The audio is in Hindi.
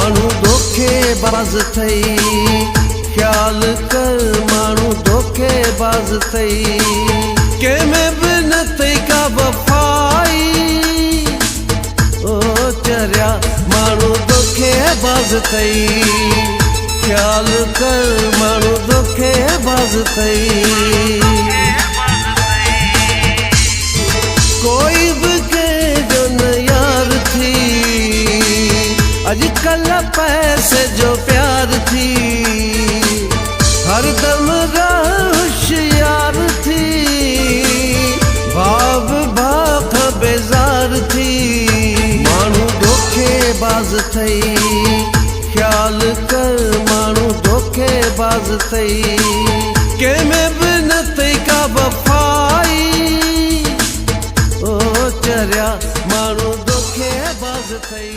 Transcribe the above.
मानू धोखेबाज थई, ख्याल कर मानू धोखेबाज थई। के में भी न थई का वफाई, ओ चरिया मानू धोखेबाज थई, ख्याल कर मानू धोखेबाज थई। कोई भी के जो न यार थी, अजकल पैसे जो प्यार थी, हरदम होशियार थी, भाव भाप बेजार थी। मानू धोखेबाज थई, ख्याल कर मानू धोखेबाज थई। के में भी न थई का वफाई, ओ चरिया मानू धोखेबाज थई।